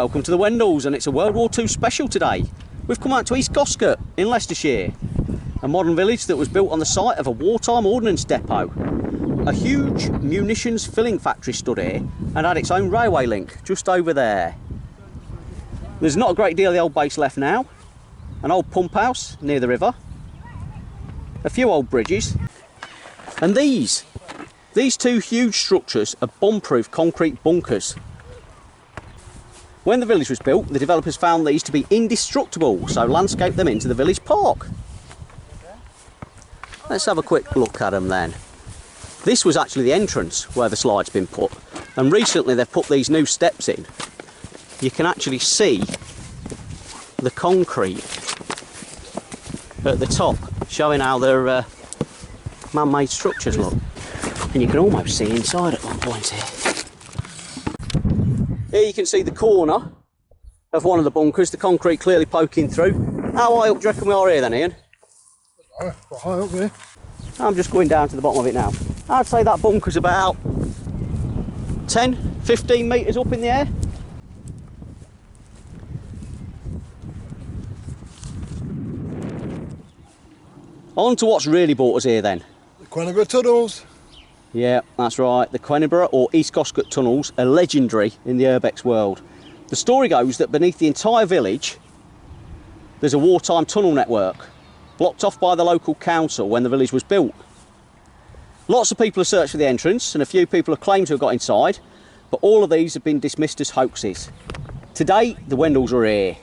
welcome to the Wendals, and it's a World War II special today. We've come out to East Goscote in Leicestershire, a modern village that was built on the site of a wartime ordnance depot. A huge munitions filling factory stood here and had its own railway link just over there. There's not a great deal of the old base left now. An old pump house near the river, a few old bridges, and these two huge structures are bomb-proof concrete bunkers. When the village was built, the developers found these to be indestructible, so landscaped them into the village park. Let's have a quick look at them then. This was actually the entrance where the slide's been put, and recently they've put these new steps in. You can actually see the concrete at the top, showing how they're man-made structures look. And you can almost see inside at one point here. Here you can see the corner of one of the bunkers, the concrete clearly poking through. How high up do you reckon we are here then, Ian? Quite high up here. I'm just going down to the bottom of it now. I'd say that bunker's about 10, 15 metres up in the air. On to what's really brought us here then. The Queniborough tunnels. Yeah, that's right. The Queniborough or East Goscote tunnels are legendary in the urbex world. The story goes that beneath the entire village there's a wartime tunnel network, blocked off by the local council when the village was built. Lots of people have searched for the entrance and a few people have claimed to have got inside, but all of these have been dismissed as hoaxes. Today the Wendals are here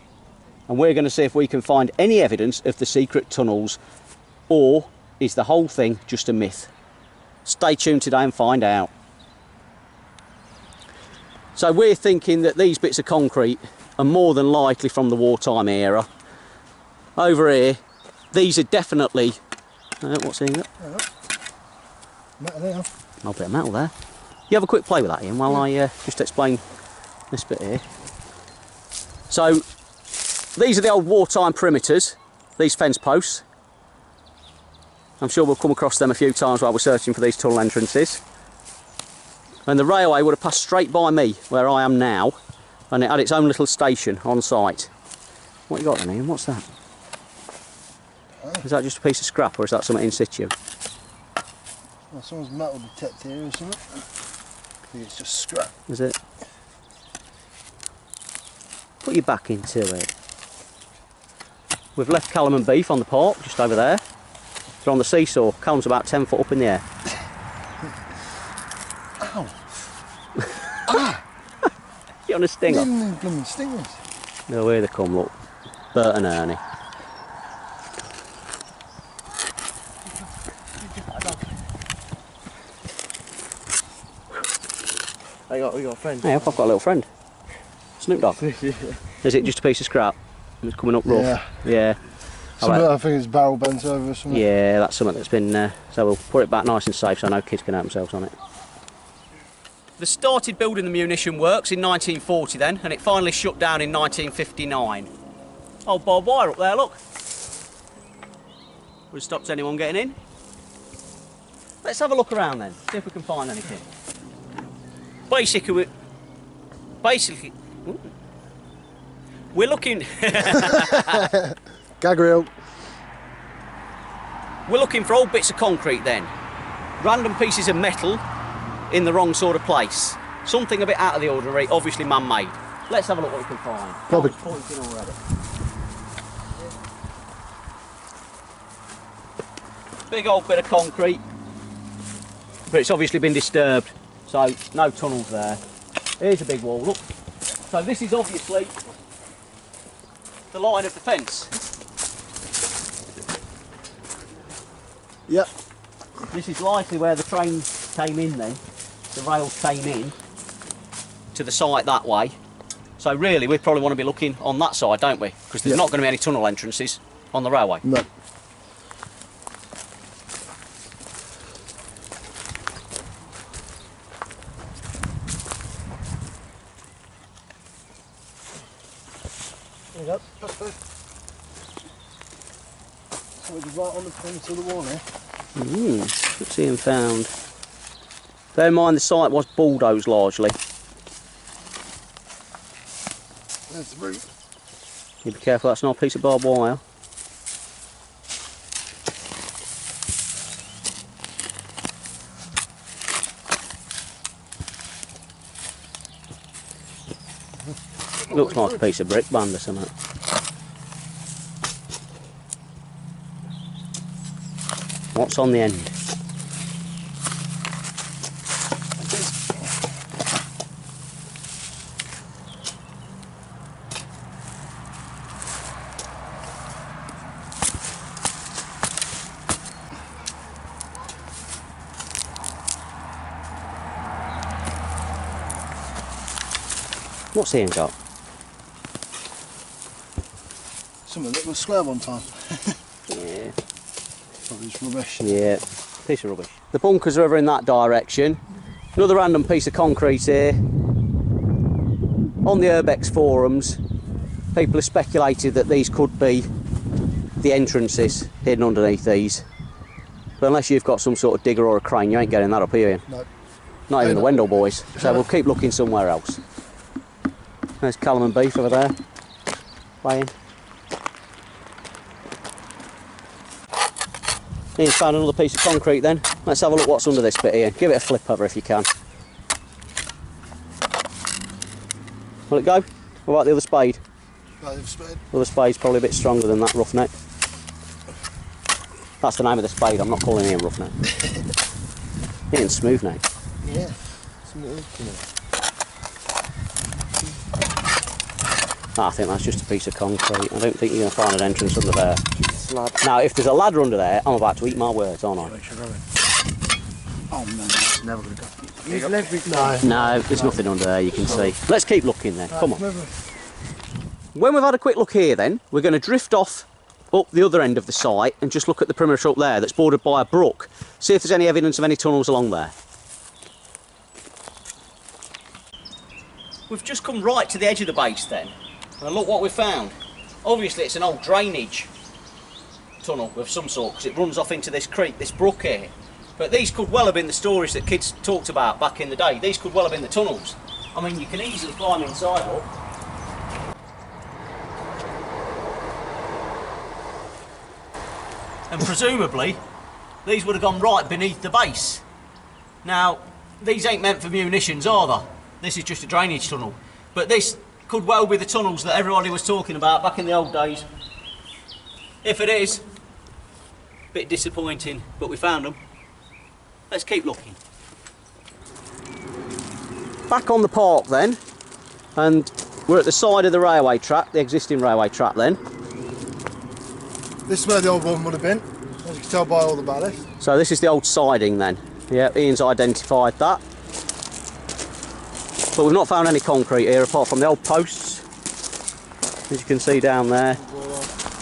and we're going to see if we can find any evidence of the secret tunnels, or is the whole thing just a myth? Stay tuned today and find out. So we're thinking that these bits of concrete are more than likely from the wartime era. Over here, these are definitely... what's in it? Metal there. A bit of metal there. You have a quick play with that, Ian, while I just explain this bit here. So, these are the old wartime perimeters, these fence posts. I'm sure we'll come across them a few times while we're searching for these tunnel entrances. And the railway would have passed straight by me, where I am now, and it had its own little station on site. What you got then, Ian? What's that? Is that just a piece of scrap, or is that something in situ? Well, someone's metal detector here or something. I think it's just scrap. Is it? Put your back into it. We've left Callum and Beef on the park, just over there. They're on the seesaw. Callum's about 10 foot up in the air. Ow! Ah! You on a stinger? Blooming stingers. No, here they come, look. Bert and Ernie. We got a friend. Hey, I've got a little friend. Snoop Dogg. Is it just a piece of scrap? It's coming up rough. Yeah. Yeah. I think it's barrel bent over or something. Yeah, that's something that's been... so we'll put it back nice and safe so no kids can hurt themselves on it. They started building the munition works in 1940 then, and it finally shut down in 1959. Oh, barbed wire up there, look. Would have stopped anyone getting in. Let's have a look around then, see if we can find anything. Basically, we're looking... Gag reel. We're looking for old bits of concrete then. Random pieces of metal in the wrong sort of place. Something a bit out of the ordinary, obviously man-made. Let's have a look what we can find. Probably. Pointing already. Big old bit of concrete. But it's obviously been disturbed, so no tunnels there. Here's a big wall, look. So this is obviously the line of defence. Yep. This is likely where the train came in then. The rails came in to the site that way. So really we probably want to be looking on that side, don't we? Because there's not going to be any tunnel entrances on the railway. No. There you go. So it's right on the fence of the wall here. What's being found? Bear in mind the site was bulldozed largely. There's the root. You be careful, that's not a piece of barbed wire. Looks like a piece of brick band or something. What's on the end? What's Ian got? Something that was square one time. Yeah. Probably just rubbish. Yeah, piece of rubbish. The bunkers are over in that direction. Another random piece of concrete here. On the Urbex forums, people have speculated that these could be the entrances hidden underneath these. But unless you've got some sort of digger or a crane, you ain't getting that up here, Ian. No. Not even the Wendal boys. So we'll keep looking somewhere else. There's Callum and Beef over there, playing. Ian's found another piece of concrete then. Let's have a look what's under this bit here. Give it a flip over if you can. Will it go? What about the other spade? Right, the spade. The other spade's probably a bit stronger than that roughneck. That's the name of the spade, I'm not calling Ian roughneck. Ian's smooth neck. Yeah. I think that's just a piece of concrete. I don't think you're going to find an entrance under there. Now, if there's a ladder under there, I'm about to eat my words, aren't I? Oh man, that's never going to go. No, there's nothing under there, you can see. Let's keep looking then, come on. When we've had a quick look here then, we're going to drift off up the other end of the site and just look at the perimeter up there that's bordered by a brook. See if there's any evidence of any tunnels along there. We've just come right to the edge of the base then. And look what we've found. Obviously it's an old drainage tunnel of some sort because it runs off into this creek, this brook here. But these could well have been the stories that kids talked about back in the day. These could well have been the tunnels. I mean, you can easily climb inside, look. And presumably, these would have gone right beneath the base. Now, these ain't meant for munitions, are they? This is just a drainage tunnel. But this could well be the tunnels that everybody was talking about back in the old days. If it is, a bit disappointing, but we found them. Let's keep looking. Back on the park then, and we're at the side of the railway track, the existing railway track then. This is where the old one would have been, as you can tell by all the ballast. So this is the old siding then. Yeah, Ian's identified that. But we've not found any concrete here apart from the old posts, as you can see down there.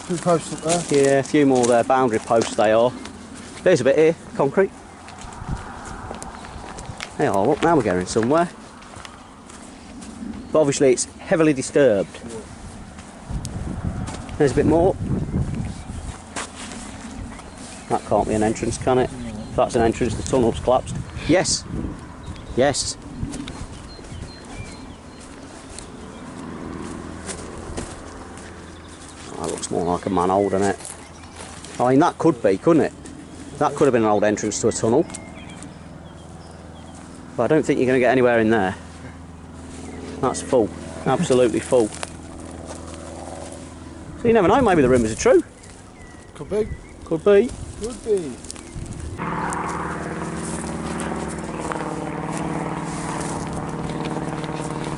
2 posts up there. Yeah, a few more there, boundary posts they are. There's a bit here, concrete. They are, look, now we're going somewhere. But obviously it's heavily disturbed. There's a bit more. That can't be an entrance, can it? If that's an entrance, the tunnel's collapsed. Yes. Yes. That looks more like a manhole, doesn't it? I mean, that could be, couldn't it? That could have been an old entrance to a tunnel. But I don't think you're going to get anywhere in there. That's full. Absolutely full. So you never know, maybe the rumours are true. Could be. Could be. Could be.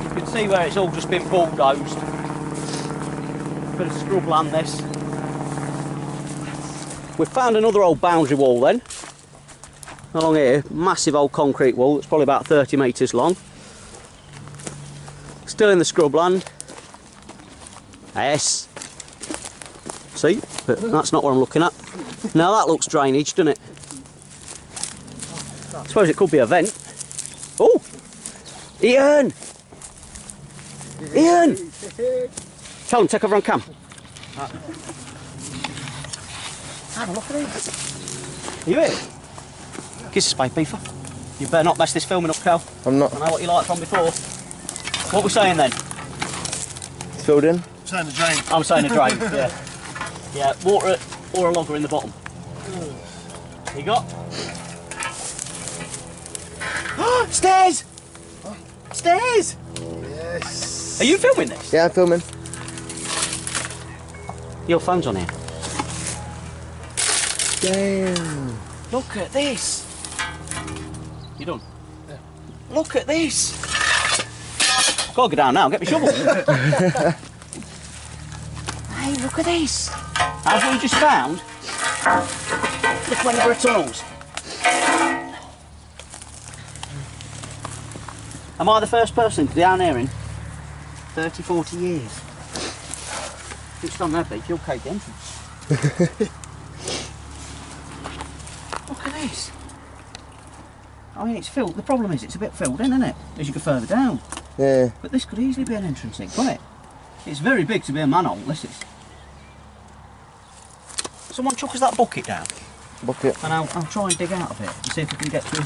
You can see where it's all just been bulldozed. Bit of scrubland this. We've found another old boundary wall then. Along here, massive old concrete wall that's probably about 30 metres long. Still in the scrubland. Yes. See, but that's not what I'm looking at. Now that looks drainage, doesn't it? I suppose it could be a vent. Oh! Ian! Ian! Tell him, take over on cam. Have a look at it. Are you here? Kiss the spade, beefer. You better not mess this filming up, Cal. I'm not. I know what you like from before. What we're saying then? filled in? Saying the drain. I'm saying a drain, yeah. Yeah, water or a logger in the bottom. You got? Stairs! Stairs! Yes. Are you filming this? Yeah, I'm filming. Your phone's on here. Damn. Look at this. You done? Yeah. Look at this. Gotta go down now, get me shovel. Hey, look at this. Have we just found the Queniborough tunnels? Am I the first person to be down here in 30, 40 years? It's on there, big, you'll cave the entrance. Look at this. I mean, it's filled. The problem is it's a bit filled in, isn't it? As you go further down. Yeah. But this could easily be an entrance in, couldn't it? It's very big to be a manhole, this is. Someone chuck us that bucket down. Bucket. And I'll try and dig out of it and see if we can get to...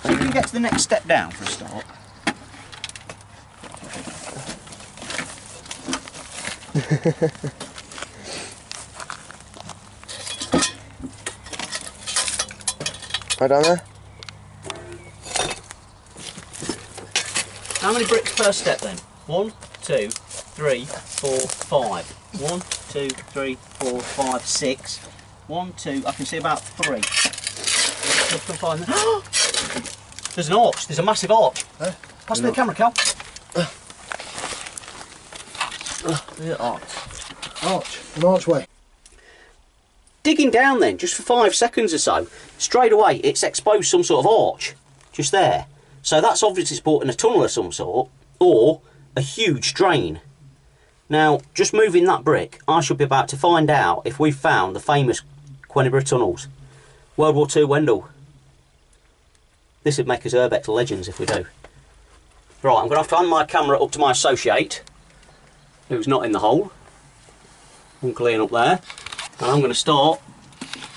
See if we can get to the next step down for a start. Right down there? How many bricks per step then? 1, 2, 3, 4, 5. 1, 2, 3, 4, 5, 6. 1, 2, I can see about 3. There's an arch, there's a massive arch. Pass me the camera, Cal. The arch. An archway. Digging down then, just for 5 seconds or so, straight away it's exposed some sort of arch, just there. So that's obviously supporting a tunnel of some sort, or a huge drain. Now, just moving that brick, I should be about to find out if we've found the famous Queniborough tunnels. World War II Wendal. This would make us Urbex legends if we do. Right, I'm going to have to hand my camera up to my associate, who's not in the hole. Uncle Ian up there. And I'm going to start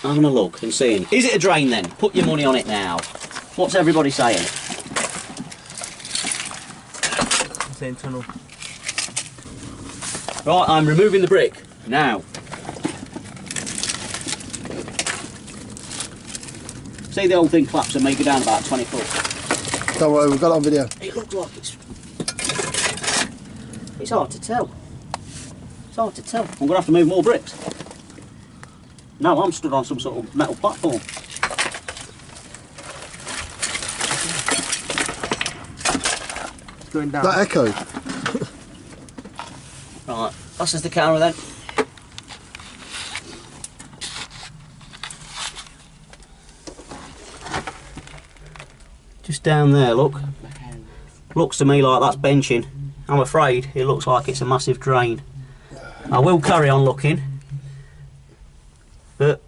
having a look and seeing. Is it a drain then? Put your money on it now. What's everybody saying? I'm saying tunnel. Right, I'm removing the brick now. See the old thing claps and make it down about 20 foot. Don't worry, we've got it on video. It looks like it's hard to tell. It's hard to tell. I'm going to have to move more bricks. No, I'm stood on some sort of metal platform. It's going down. That echoed. Right, this is the camera then. Just down there, look. Looks to me like that's benching. I'm afraid it looks like it's a massive drain. I will carry on looking, but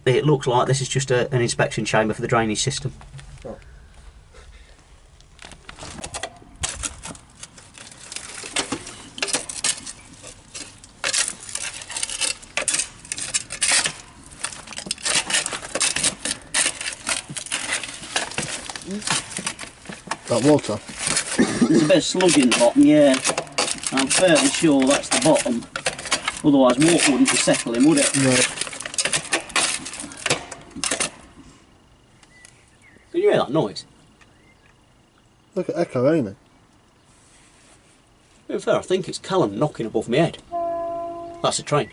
it looks like this is just an inspection chamber for the drainage system. That water. There's a bit of sludge in the bottom, yeah. I'm fairly sure that's the bottom. Otherwise water wouldn't be settling, would it? No. Can you hear that noise? Look at echo, ain't it? To be fair, I think it's Callum knocking above my head. That's a train.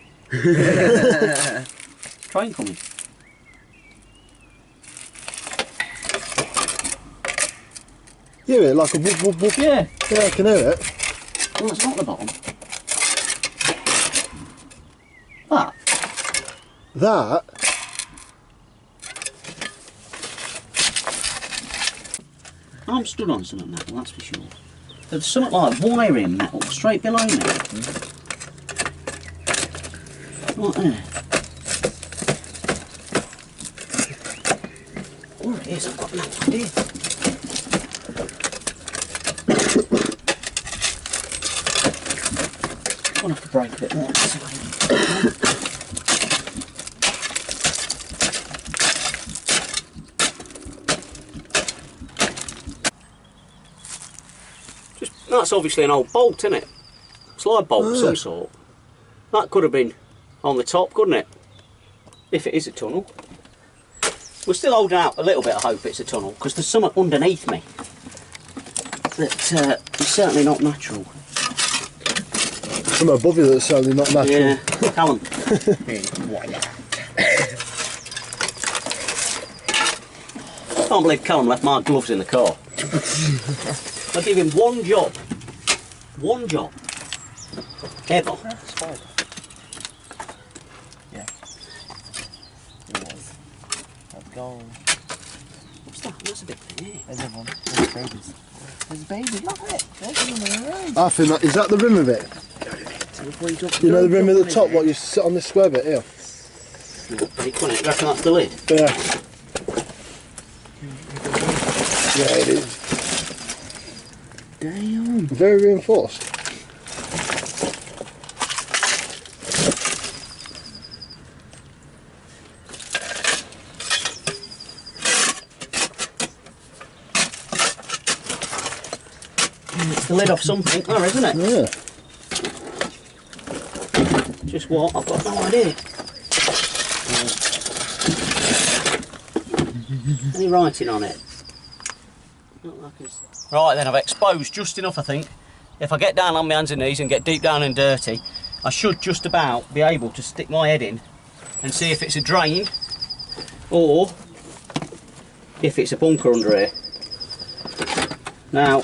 Train coming. You hear it like a whoop whoop whoop? Yeah. Yeah, I can hear it. Well, it's not the bottom. That. That? I'm stood on something metal, that's for sure. There's something like wiring metal straight below me. Right there. What it is, I've got no idea. I'm going to have to break a bit more. That's obviously an old bolt, isn't it? slide bolt of some sort. That could have been on the top, couldn't it? If it is a tunnel. We're still holding out a little bit of hope it's a tunnel, because there's something underneath me that is certainly not natural. Something above you that's certainly not natural. Yeah, Callum. I can't believe Callum left my gloves in the car. I give him one job. One job. Ever. Spider. Yeah. It was. Let's go. What's that? That's a big thing, eh? There's another one. There's babies. There's babies, look at it. There's one. I think that, is that the rim of it? You know the rim of the top, what you sit on this square bit here? You reckon that's the lid? Yeah. Yeah, it is. Damn. Very reinforced. It's the lid off something there, isn't it? Yeah. Just what? I've got no idea. Any writing on it? Right then, I've exposed just enough, I think. If I get down on my hands and knees and get deep down and dirty, I should just about be able to stick my head in and see if it's a drain or if it's a bunker under here. Now,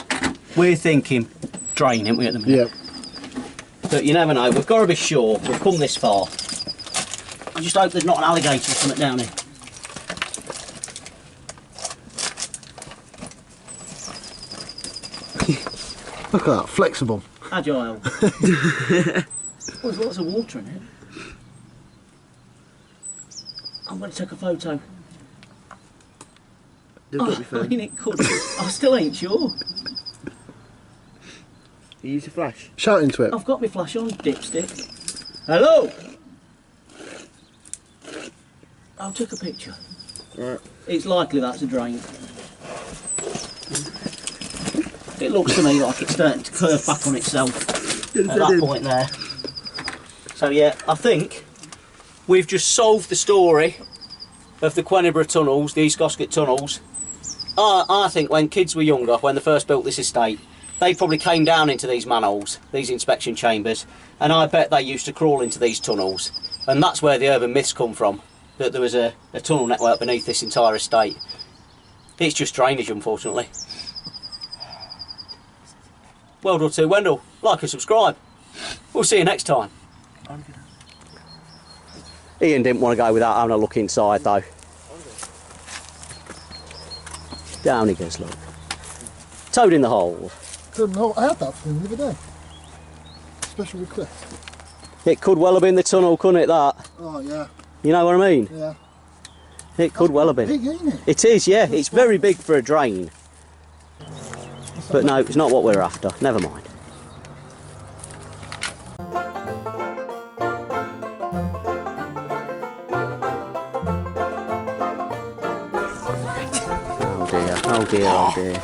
we're thinking drain, aren't we, at the minute? Yeah. But you never know, we've got to be sure. We've come this far. I just hope there's not an alligator or something down here. Look at that, flexible. Agile. There's lots of water in it. I'm going to take a photo. I mean, it could. I still ain't sure. You use your flash. Shout into it. I've got my flash on, dipstick. Hello! I'll take a picture. Right. It's likely that's a drain. It looks to me like it's starting to curve back on itself at that point there. So yeah, I think we've just solved the story of the Queniborough tunnels, the East Goscote tunnels. I think when kids were younger, when they first built this estate, they probably came down into these manholes, these inspection chambers, and I bet they used to crawl into these tunnels. And that's where the urban myths come from, that there was a tunnel network beneath this entire estate. It's just drainage, unfortunately. WW2 Wendal, like and subscribe. We'll see you next time. Ian didn't want to go without having a look inside though. Down he goes, look. Toad in the hole. No, I had that from him the other day. Special request. It could well have been the tunnel, couldn't it, that? Oh yeah. You know what I mean? Yeah. It could well have been. Big, ain't it? It is, yeah. It's very big for a drain. But no, it's not what we're after. Never mind. Oh dear, oh dear, oh dear.